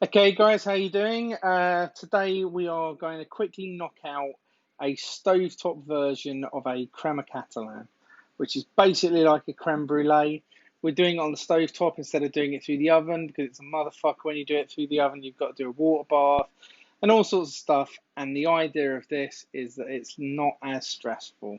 Okay, guys, how you doing? Today we are going to quickly knock out a stovetop version of a Crema Catalan, which is basically like a creme brulee. We're doing it on the stovetop instead of doing it through the oven because it's a motherfucker when you do it through the oven. You've got to do a water bath and all sorts of stuff. And the idea of this is that it's not as stressful.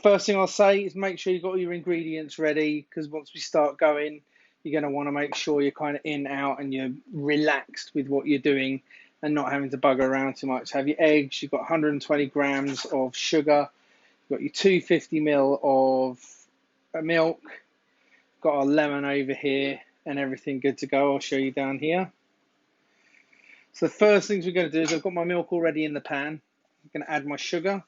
First thing I'll say is make sure you've got all your ingredients ready because once we start going, you're going to want to make sure you're kind of in, out, and you're relaxed with what you're doing and not having to bugger around too much. Have your eggs, you've got 120 grams of sugar, you've got your 250 ml of milk, got our lemon over here, and everything good to go. I'll show you down here. So the first things we're going to do is I've got my milk already in the pan. I'm going to add my sugar.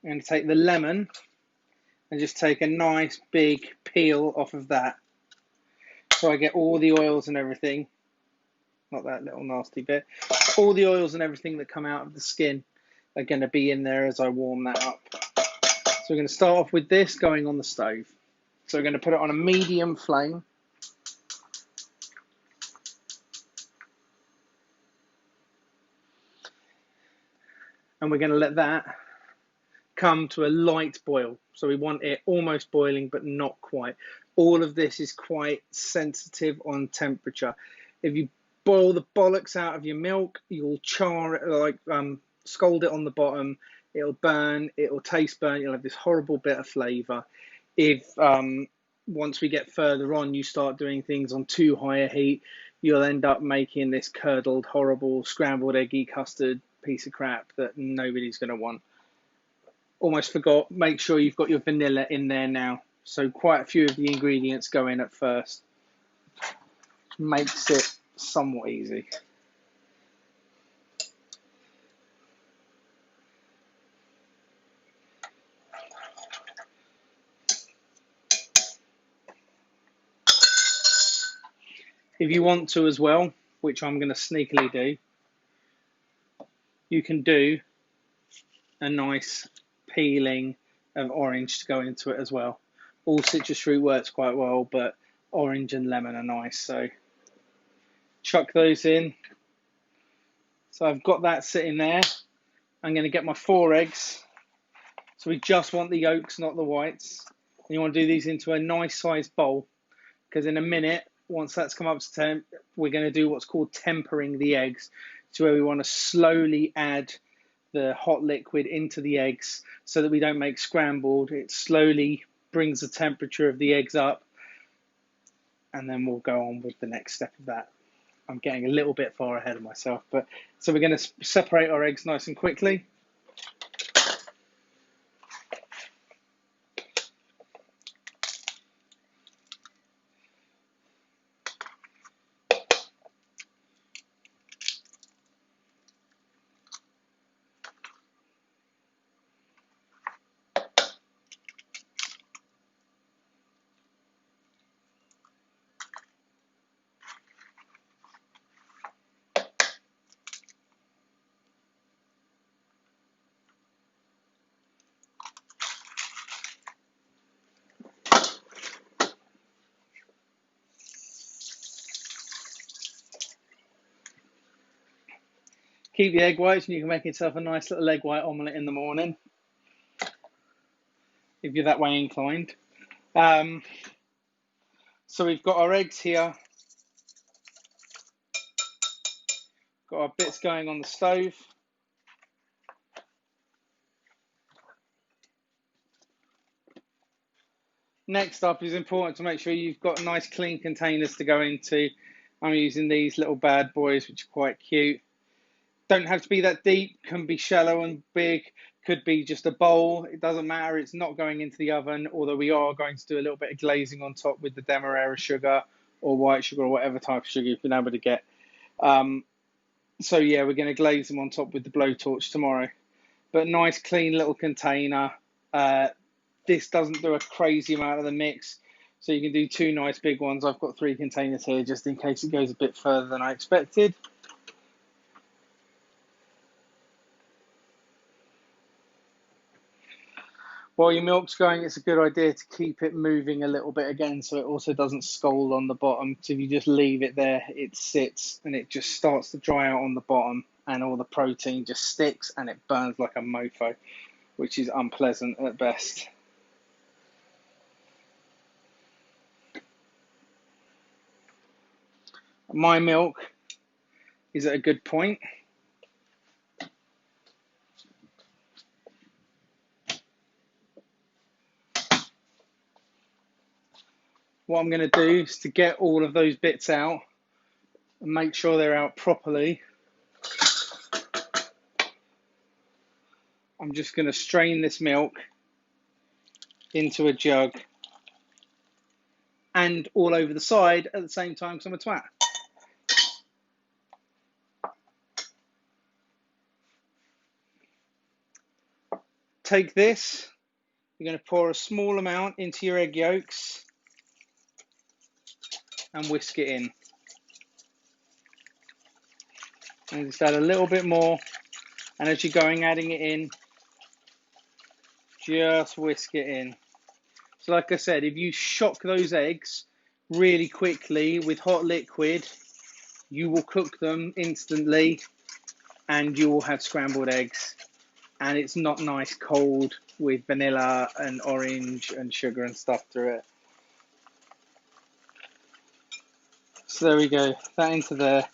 I'm going to take the lemon and just take a nice big peel off of that. So I get all the oils and everything, not that little nasty bit, all the oils and everything that come out of the skin are going to be in there as I warm that up. So we're going to start off with this going on the stove. So we're going to put it on a medium flame. And we're going to let that come to a light boil. So we want it almost boiling, but not quite. All of this is quite sensitive on temperature. If you boil the bollocks out of your milk, you'll char it, like scald it on the bottom. It'll burn, it'll taste burnt, you'll have this horrible bitter flavour. If once we get further on, you start doing things on too high a heat, you'll end up making this curdled, horrible, scrambled eggy custard piece of crap that nobody's going to want. Almost forgot, make sure you've got your vanilla in there now. So quite a few of the ingredients go in at first. Makes it somewhat easy. If you want to as well, which I'm going to sneakily do, you can do a nice peeling of orange to go into it as well. All citrus fruit works quite well, but orange and lemon are nice, so chuck those in. So I've got that sitting there. I'm going to get my 4 eggs. So we just want the yolks, not the whites. And you want to do these into a nice sized bowl, because in a minute, once that's come up to temp, we're going to do what's called tempering the eggs. So where we want to slowly add the hot liquid into the eggs so that we don't make scrambled. It slowly brings the temperature of the eggs up, and then we'll go on with the next step of that. I'm getting a little bit far ahead of myself, but so we're going to separate our eggs nice and quickly. Keep the egg whites and you can make yourself a nice little egg white omelette in the morning, if you're that way inclined. So we've got our eggs here, got our bits going on the stove. Next up is important to make sure you've got nice clean containers to go into. I'm using these little bad boys, which are quite cute. Don't have to be that deep, can be shallow and big, could be just a bowl. It doesn't matter, it's not going into the oven, although we are going to do a little bit of glazing on top with the Demerara sugar or white sugar or whatever type of sugar you've been able to get. So yeah, we're going to glaze them on top with the blowtorch tomorrow. But nice clean little container. This doesn't do a crazy amount of the mix, so you can do 2 nice big ones. I've got 3 containers here just in case it goes a bit further than I expected. While your milk's going, it's a good idea to keep it moving a little bit again so it also doesn't scald on the bottom. Because if you just leave it there, it sits and it just starts to dry out on the bottom and all the protein just sticks and it burns like a mofo, which is unpleasant at best. My milk is at a good point. What I'm going to do is to get all of those bits out and make sure they're out properly. I'm just going to strain this milk into a jug and all over the side at the same time because I'm a twat. Take this, you're going to pour a small amount into your egg yolks and whisk it in. And just add a little bit more, and as you're going adding it in, just whisk it in. So like I said, if you shock those eggs really quickly with hot liquid, you will cook them instantly and you will have scrambled eggs. And it's not nice cold with vanilla and orange and sugar and stuff through it. So there we go, that into there.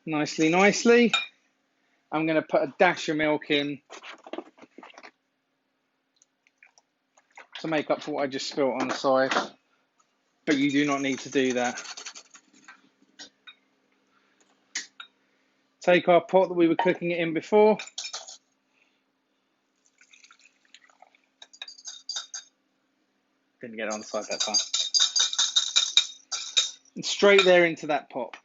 Nicely. I'm going to put a dash of milk in to make up for what I just spilt on the side. But you do not need to do that. Take our pot that we were cooking it in before. Didn't get it on the side that time. And straight there into that pot.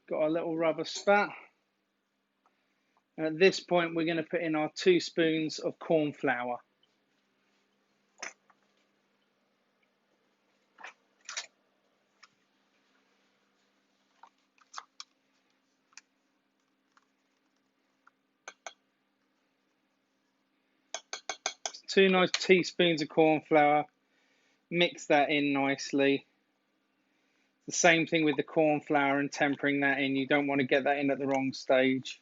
Got our little rubber spat. And at this point, we're going to put in our 2 spoons of corn flour. Two nice teaspoons of corn flour. Mix that in nicely. The same thing with the corn flour and tempering that in. You don't want to get that in at the wrong stage.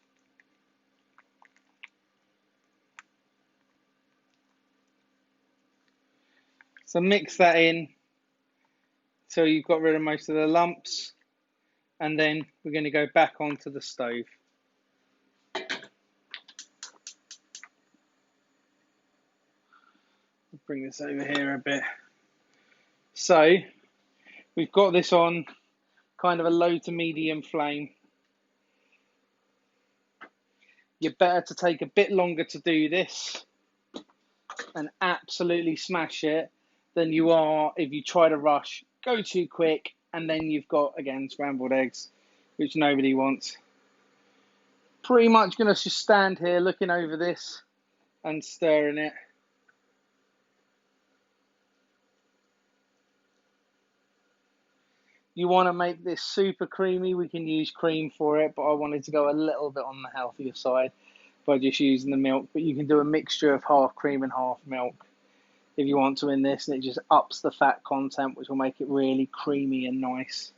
So mix that in till you've got rid of most of the lumps, and then we're going to go back onto the stove. Bring this over here a bit. So we've got this on kind of a low to medium flame. You're better to take a bit longer to do this and absolutely smash it than you are if you try to rush, go too quick, and then you've got, again, scrambled eggs, which nobody wants. Pretty much going to just stand here looking over this and stirring it. You want to make this super creamy, we can use cream for it, but I wanted to go a little bit on the healthier side by just using the milk. But you can do a mixture of half cream and half milk if you want to in this, and it just ups the fat content, which will make it really creamy and nice.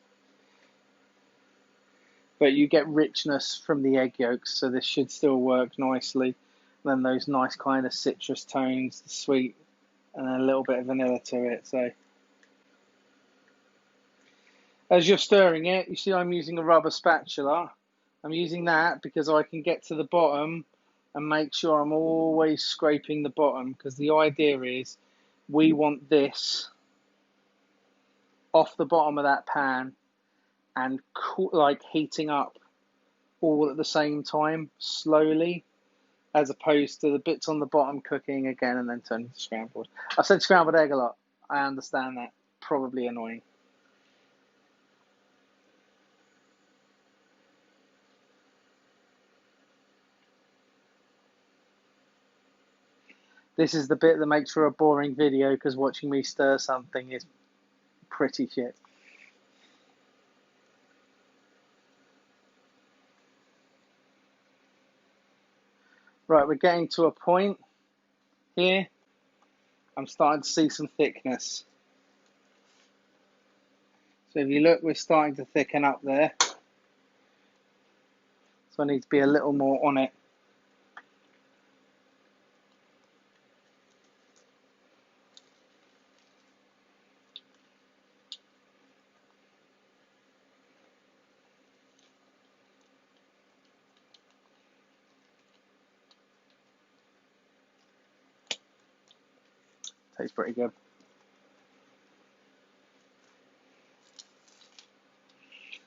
But you get richness from the egg yolks, so this should still work nicely. And then those nice kind of citrus tones, the sweet, and a little bit of vanilla to it. So as you're stirring it, you see I'm using a rubber spatula. I'm using that because I can get to the bottom and make sure I'm always scraping the bottom, because the idea is we want this off the bottom of that pan and like heating up all at the same time, slowly, as opposed to the bits on the bottom cooking again and then turning to scrambled. I said scrambled egg a lot. I understand that. Probably annoying. This is the bit that makes for a boring video, because watching me stir something is pretty shit. Right, we're getting to a point here. I'm starting to see some thickness. So if you look, we're starting to thicken up there. So I need to be a little more on it. Tastes pretty good.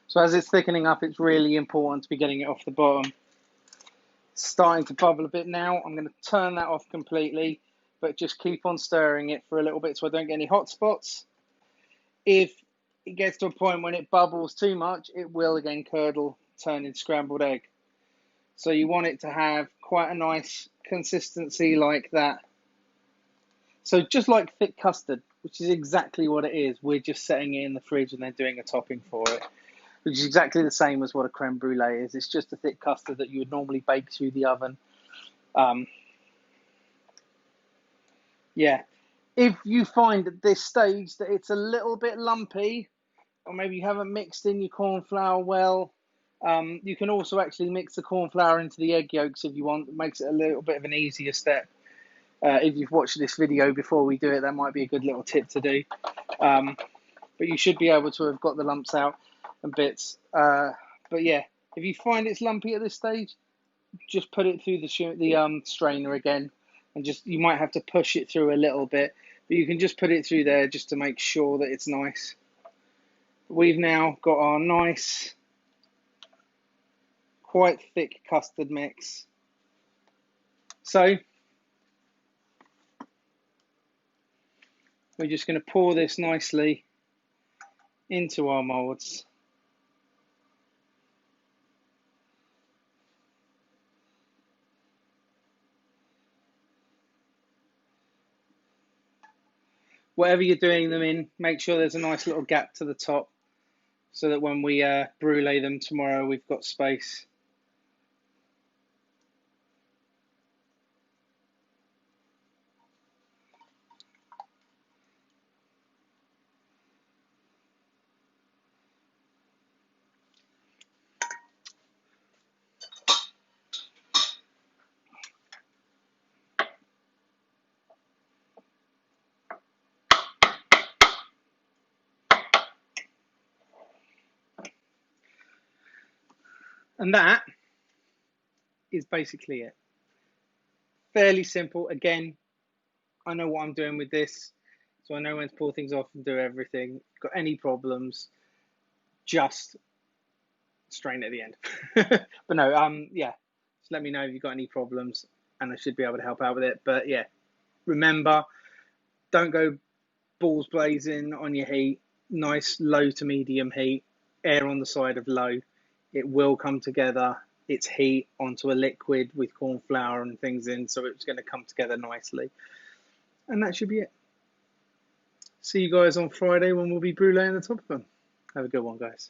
So as it's thickening up, it's really important to be getting it off the bottom. It's starting to bubble a bit now. I'm going to turn that off completely, but just keep on stirring it for a little bit so I don't get any hot spots. If it gets to a point when it bubbles too much, it will again curdle, turn into scrambled egg. So you want it to have quite a nice consistency like that. So just like thick custard, which is exactly what it is. We're just setting it in the fridge and then doing a topping for it, which is exactly the same as what a creme brulee is. It's just a thick custard that you would normally bake through the oven. Yeah. If you find at this stage that it's a little bit lumpy, or maybe you haven't mixed in your corn flour well, you can also actually mix the corn flour into the egg yolks if you want. It makes it a little bit of an easier step. If you've watched this video before we do it, that might be a good little tip to do. But you should be able to have got the lumps out and bits. But yeah, if you find it's lumpy at this stage, just put it through the strainer again, and just you might have to push it through a little bit, but you can just put it through there just to make sure that it's nice. We've now got our nice, quite thick custard mix. So we're just going to pour this nicely into our moulds. Whatever you're doing them in, make sure there's a nice little gap to the top so that when we brulee them tomorrow, we've got space. And that is basically it. Fairly simple. Again, I know what I'm doing with this, so I know when to pull things off and do everything. Got any problems, just strain at the end. But no, yeah, just let me know if you've got any problems and I should be able to help out with it. But yeah, remember, don't go balls blazing on your heat. Nice low to medium heat, air on the side of low. It will come together. It's heat onto a liquid with corn flour and things in, so it's going to come together nicely. And that should be it. See you guys on Friday when we'll be bruleeing the top of them. Have a good one, guys.